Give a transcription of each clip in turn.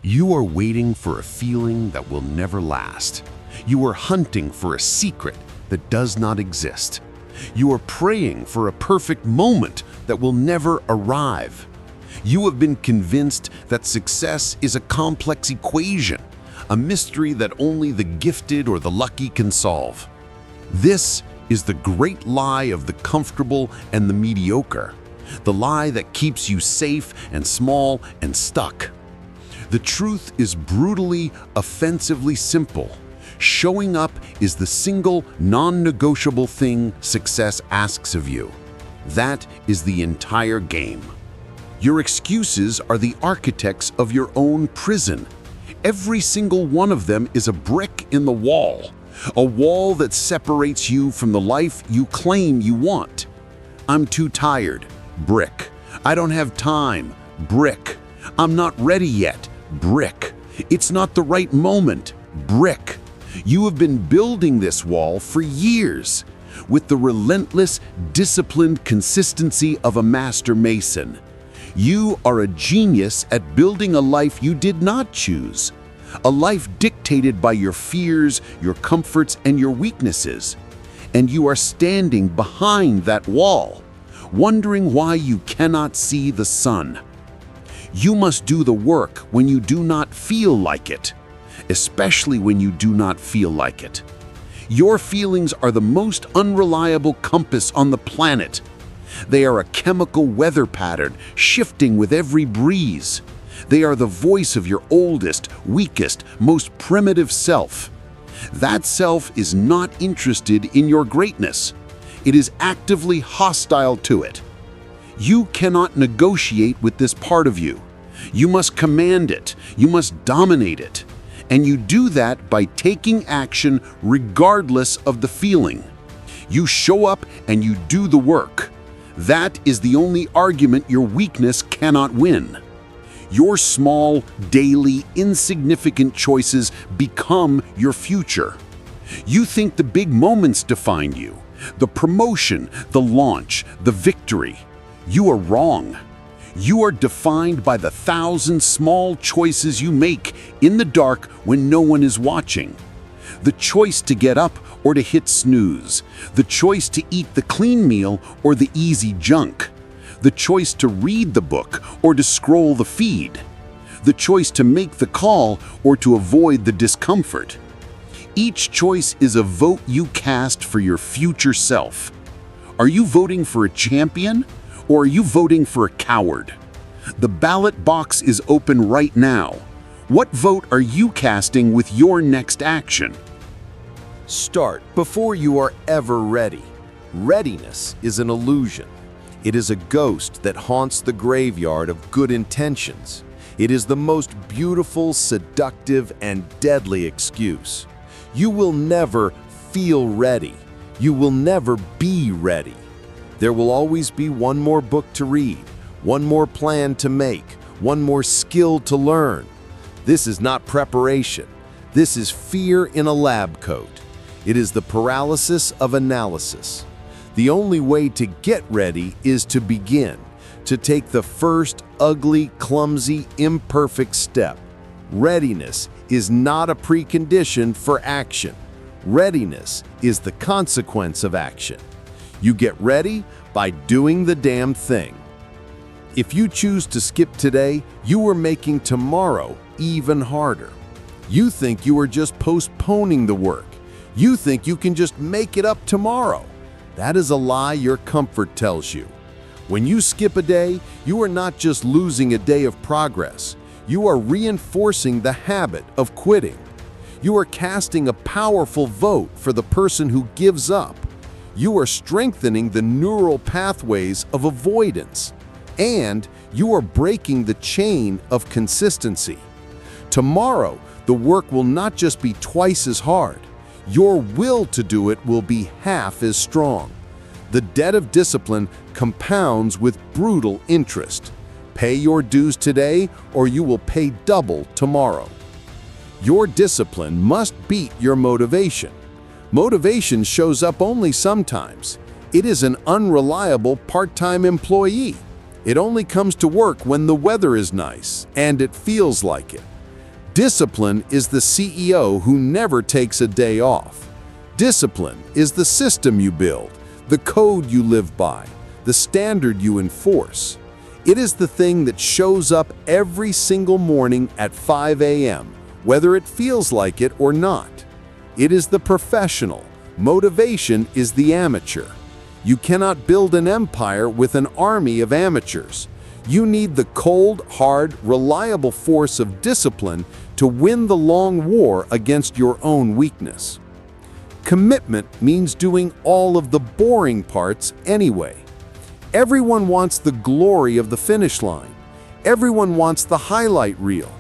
You are waiting for a feeling that will never last. You are hunting for a secret that does not exist. You are praying for a perfect moment that will never arrive. You have been convinced that success is a complex equation, a mystery that only the gifted or the lucky can solve. This is the great lie of the comfortable and the mediocre, the lie that keeps you safe and small and stuck. The truth is brutally, offensively simple. Showing up is the single, non-negotiable thing success asks of you. That is the entire game. Your excuses are the architects of your own prison. Every single one of them is a brick in the wall, a wall that separates you from the life you claim you want. I'm too tired, brick. I don't have time, brick. I'm not ready yet, brick. It's not the right moment, brick. You have been building this wall for years with the relentless, disciplined consistency of a master mason. You are a genius at building a life you did not choose, a life dictated by your fears, your comforts, and your weaknesses. And you are standing behind that wall, wondering why you cannot see the sun. You must do the work when you do not feel like it, especially when you do not feel like it. Your feelings are the most unreliable compass on the planet. They are a chemical weather pattern shifting with every breeze. They are the voice of your oldest, weakest, most primitive self. That self is not interested in your greatness. It is actively hostile to it. You cannot negotiate with this part of you. You must command it. You must dominate it. And you do that by taking action regardless of the feeling. You show up and you do the work. That is the only argument your weakness cannot win. Your small, daily, insignificant choices become your future. You think the big moments define you, the promotion, the launch, the victory. You are wrong. You are defined by the 1,000 small choices you make in the dark when no one is watching. The choice to get up or to hit snooze. The choice to eat the clean meal or the easy junk. The choice to read the book or to scroll the feed. The choice to make the call or to avoid the discomfort. Each choice is a vote you cast for your future self. Are you voting for a champion? Or are you voting for a coward? The ballot box is open right now. What vote are you casting with your next action? Start before you are ever ready. Readiness is an illusion. It is a ghost that haunts the graveyard of good intentions. It is the most beautiful, seductive, and deadly excuse. You will never feel ready. You will never be ready. There will always be one more book to read, one more plan to make, one more skill to learn. This is not preparation. This is fear in a lab coat. It is the paralysis of analysis. The only way to get ready is to begin, to take the first ugly, clumsy, imperfect step. Readiness is not a precondition for action. Readiness is the consequence of action. You get ready by doing the damn thing. If you choose to skip today, you are making tomorrow even harder. You think you are just postponing the work. You think you can just make it up tomorrow. That is a lie your comfort tells you. When you skip a day, you are not just losing a day of progress. You are reinforcing the habit of quitting. You are casting a powerful vote for the person who gives up. You are strengthening the neural pathways of avoidance, and you are breaking the chain of consistency. Tomorrow, the work will not just be twice as hard. Your will to do it will be half as strong. The debt of discipline compounds with brutal interest. Pay your dues today, or you will pay double tomorrow. Your discipline must beat your motivation. Motivation shows up only sometimes. It is an unreliable part-time employee. It only comes to work when the weather is nice and it feels like it. Discipline is the CEO who never takes a day off. Discipline is the system you build, the code you live by, the standard you enforce. It is the thing that shows up every single morning at 5 a.m., whether it feels like it or not. It is the professional. Motivation is the amateur. You cannot build an empire with an army of amateurs. You need the cold, hard, reliable force of discipline to win the long war against your own weakness. Commitment means doing all of the boring parts anyway. Everyone wants the glory of the finish line. Everyone wants the highlight reel.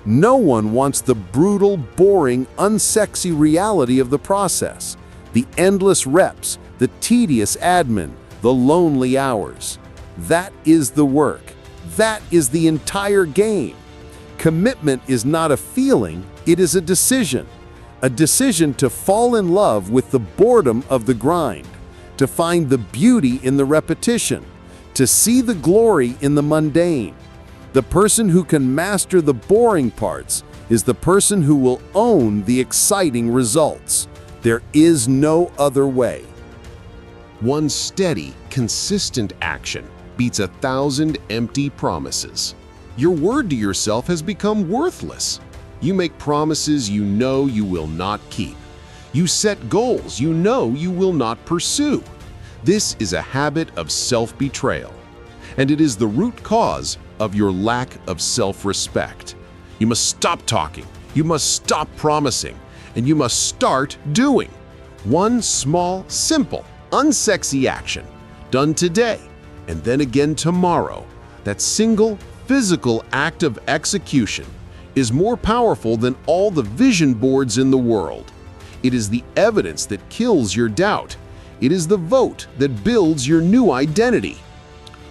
No one wants the brutal, boring, unsexy reality of the process. The endless reps, the tedious admin, the lonely hours. That is the work. That is the entire game. Commitment is not a feeling, it is a decision. A decision to fall in love with the boredom of the grind, to find the beauty in the repetition, to see the glory in the mundane. The person who can master the boring parts is the person who will own the exciting results. There is no other way. One steady, consistent action beats 1,000 empty promises. Your word to yourself has become worthless. You make promises you know you will not keep. You set goals you know you will not pursue. This is a habit of self-betrayal, and it is the root cause of your lack of self-respect. You must stop talking, you must stop promising, and you must start doing. One small, simple, unsexy action, done today, and then again tomorrow. That single, physical act of execution is more powerful than all the vision boards in the world. It is the evidence that kills your doubt. It is the vote that builds your new identity.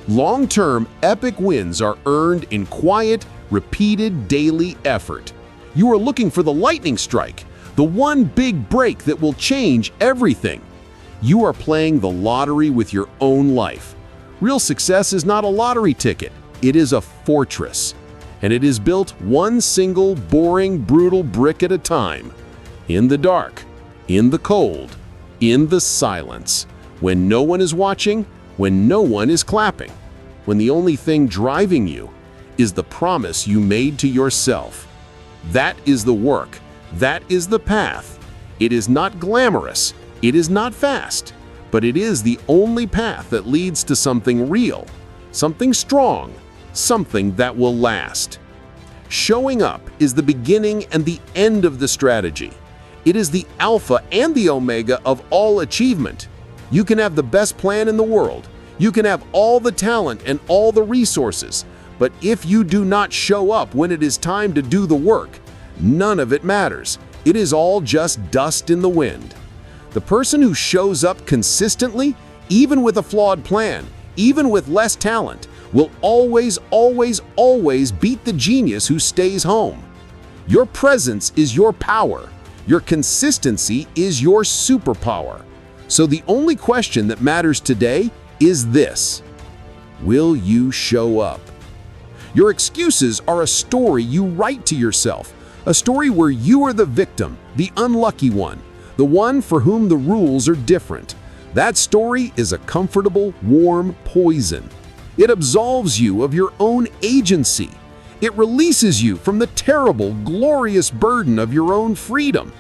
Long-term, epic wins are earned in quiet, repeated daily effort. You are looking for the lightning strike, the one big break that will change everything. You are playing the lottery with your own life. Real success is not a lottery ticket. It is a fortress. And it is built one single, boring, brutal brick at a time. In the dark, in the cold, in the silence. When no one is watching, when no one is clapping. When the only thing driving you is the promise you made to yourself. That is the work. That is the path. It is not glamorous. It is not fast. But it is the only path that leads to something real, something strong, something that will last. Showing up is the beginning and the end of the strategy. It is the alpha and the omega of all achievement. You can have the best plan in the world. You can have all the talent and all the resources. But if you do not show up when it is time to do the work, none of it matters. It is all just dust in the wind. The person who shows up consistently, even with a flawed plan, even with less talent, will always, always, always beat the genius who stays home. Your presence is your power. Your consistency is your superpower. So the only question that matters today is this: will you show up? Your excuses are a story you write to yourself, a story where you are the victim, the unlucky one, the one for whom the rules are different. That story is a comfortable, warm poison. It absolves you of your own agency. It releases you from the terrible, glorious burden of your own freedom.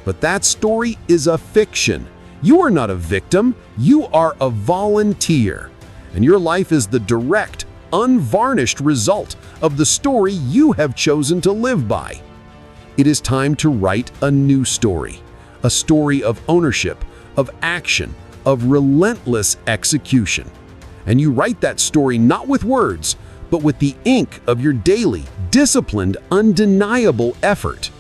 But that story is a fiction. You are not a victim, you are a volunteer. And your life is the direct, unvarnished result of the story you have chosen to live by. It is time to write a new story, a story of ownership, of action, of relentless execution. And you write that story not with words, but with the ink of your daily, disciplined, undeniable effort.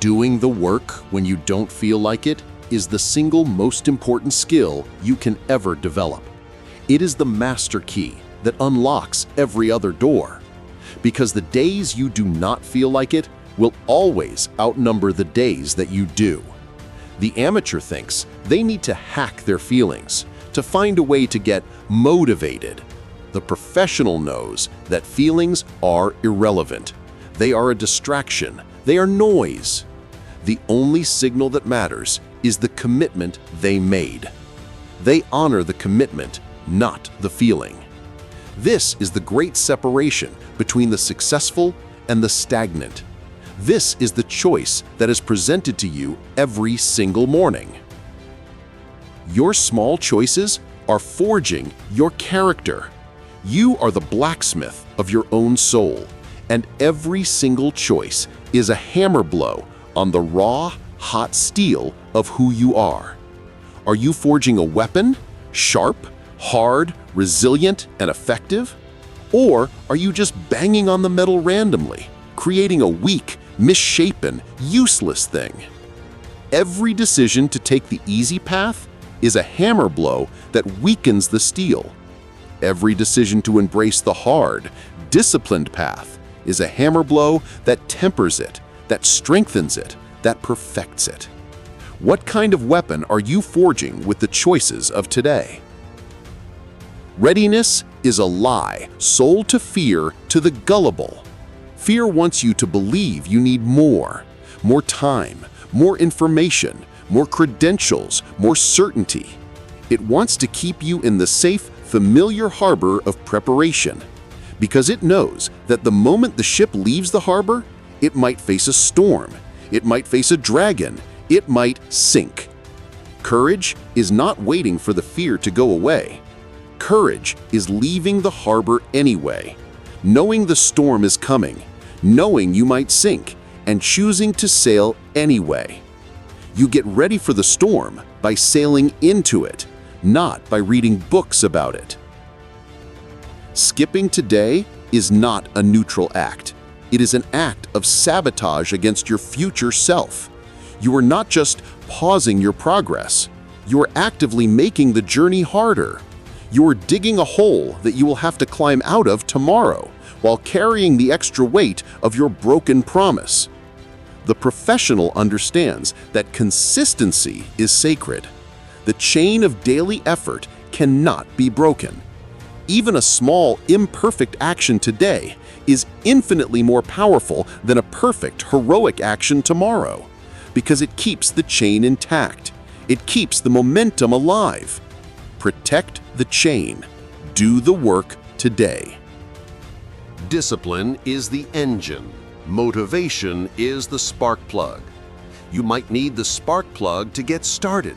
Doing the work when you don't feel like it is the single most important skill you can ever develop. It is the master key that unlocks every other door. Because the days you do not feel like it will always outnumber the days that you do. The amateur thinks they need to hack their feelings, to find a way to get motivated. The professional knows that feelings are irrelevant. They are a distraction. They are noise. The only signal that matters is the commitment they made. They honor the commitment, not the feeling. This is the great separation between the successful and the stagnant. This is the choice that is presented to you every single morning. Your small choices are forging your character. You are the blacksmith of your own soul, and every single choice is a hammer blow on the raw, hot steel of who you are. Are you forging a weapon, sharp, hard, resilient, and effective? Or are you just banging on the metal randomly, creating a weak, misshapen, useless thing? Every decision to take the easy path is a hammer blow that weakens the steel. Every decision to embrace the hard, disciplined path is a hammer blow that tempers it, that strengthens it, that perfects it. What kind of weapon are you forging with the choices of today? Readiness is a lie sold to fear to the gullible. Fear wants you to believe you need more time, more information, more credentials, more certainty. It wants to keep you in the safe, familiar harbor of preparation, because it knows that the moment the ship leaves the harbor, it might face a storm, it might face a dragon, it might sink. Courage is not waiting for the fear to go away. Courage is leaving the harbor anyway, knowing the storm is coming, knowing you might sink, and choosing to sail anyway. You get ready for the storm by sailing into it, not by reading books about it. Skipping today is not a neutral act. It is an act of sabotage against your future self. You are not just pausing your progress. You are actively making the journey harder. You are digging a hole that you will have to climb out of tomorrow while carrying the extra weight of your broken promise. The professional understands that consistency is sacred. The chain of daily effort cannot be broken. Even a small, imperfect action today is infinitely more powerful than a perfect, heroic action tomorrow, because it keeps the chain intact. It keeps the momentum alive. Protect the chain. Do the work today. Discipline is the engine. Motivation is the spark plug. You might need the spark plug to get started,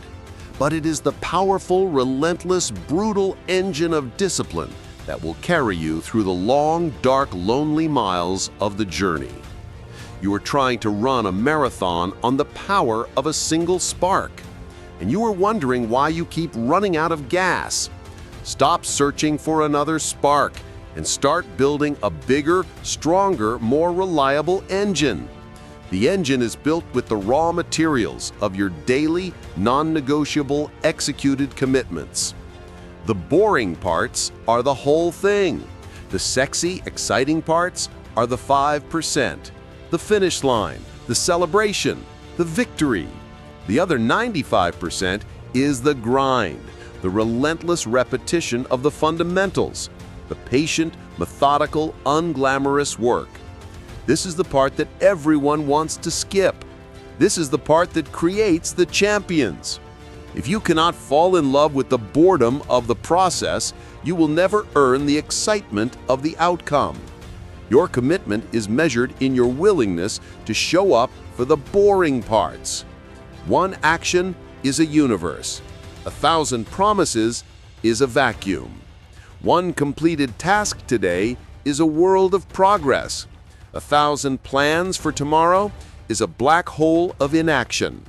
but it is the powerful, relentless, brutal engine of discipline that will carry you through the long, dark, lonely miles of the journey. You are trying to run a marathon on the power of a single spark, and you are wondering why you keep running out of gas. Stop searching for another spark and start building a bigger, stronger, more reliable engine. The engine is built with the raw materials of your daily, non-negotiable, executed commitments. The boring parts are the whole thing. The sexy, exciting parts are the 5%, the finish line, the celebration, the victory. The other 95% is the grind, the relentless repetition of the fundamentals, the patient, methodical, unglamorous work. This is the part that everyone wants to skip. This is the part that creates the champions. If you cannot fall in love with the boredom of the process, you will never earn the excitement of the outcome. Your commitment is measured in your willingness to show up for the boring parts. One action is a universe. 1,000 promises is a vacuum. One completed task today is a world of progress. 1,000 plans for tomorrow is a black hole of inaction.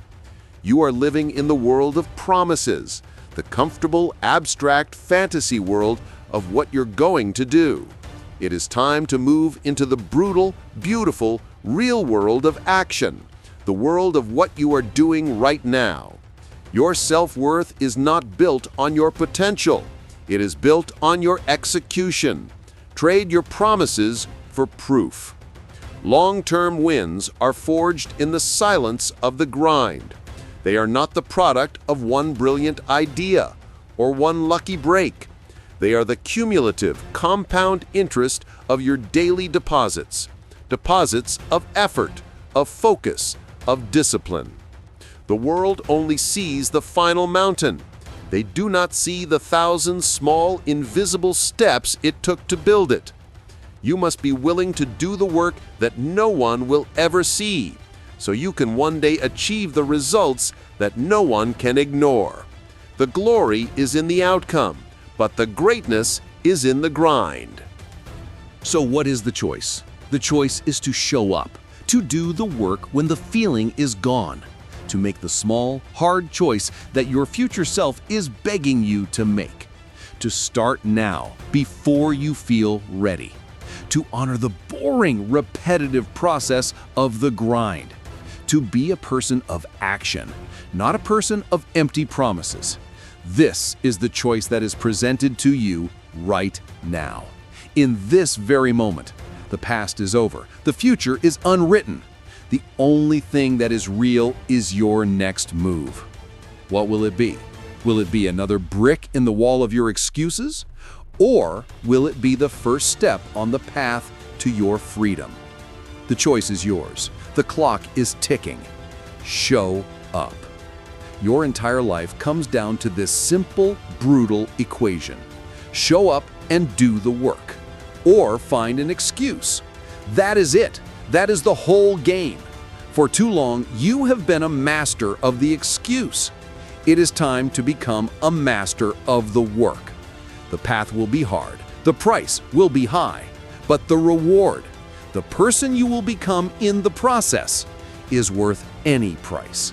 You are living in the world of promises, the comfortable, abstract fantasy world of what you're going to do. It is time to move into the brutal, beautiful, real world of action, the world of what you are doing right now. Your self-worth is not built on your potential. It is built on your execution. Trade your promises for proof. Long-term wins are forged in the silence of the grind. They are not the product of one brilliant idea or one lucky break. They are the cumulative, compound interest of your daily deposits, deposits of effort, of focus, of discipline. The world only sees the final mountain. They do not see the 1,000 small, invisible steps it took to build it. You must be willing to do the work that no one will ever see, so you can one day achieve the results that no one can ignore. The glory is in the outcome, but the greatness is in the grind. So what is the choice? The choice is to show up, to do the work when the feeling is gone, to make the small, hard choice that your future self is begging you to make, to start now before you feel ready, to honor the boring, repetitive process of the grind, to be a person of action, not a person of empty promises. This is the choice that is presented to you right now. In this very moment, the past is over. The future is unwritten. The only thing that is real is your next move. What will it be? Will it be another brick in the wall of your excuses? Or will it be the first step on the path to your freedom? The choice is yours. The clock is ticking. Show up. Your entire life comes down to this simple, brutal equation. Show up and do the work. Or find an excuse. That is it. That is the whole game. For too long, you have been a master of the excuse. It is time to become a master of the work. The path will be hard. The price will be high. But the reward, the person you will become in the process, is worth any price.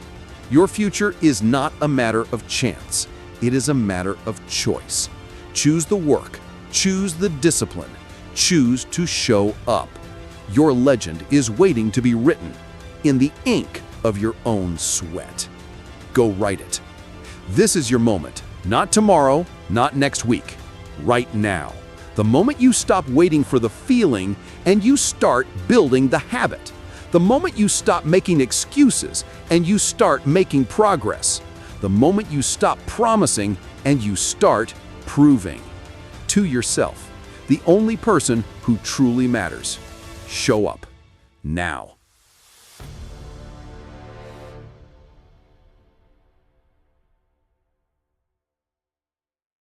Your future is not a matter of chance. It is a matter of choice. Choose the work. Choose the discipline. Choose to show up. Your legend is waiting to be written in the ink of your own sweat. Go write it. This is your moment. Not tomorrow, not next week. Right now. The moment you stop waiting for the feeling and you start building the habit. The moment you stop making excuses and you start making progress. The moment you stop promising and you start proving. To yourself, the only person who truly matters. Show up. Now.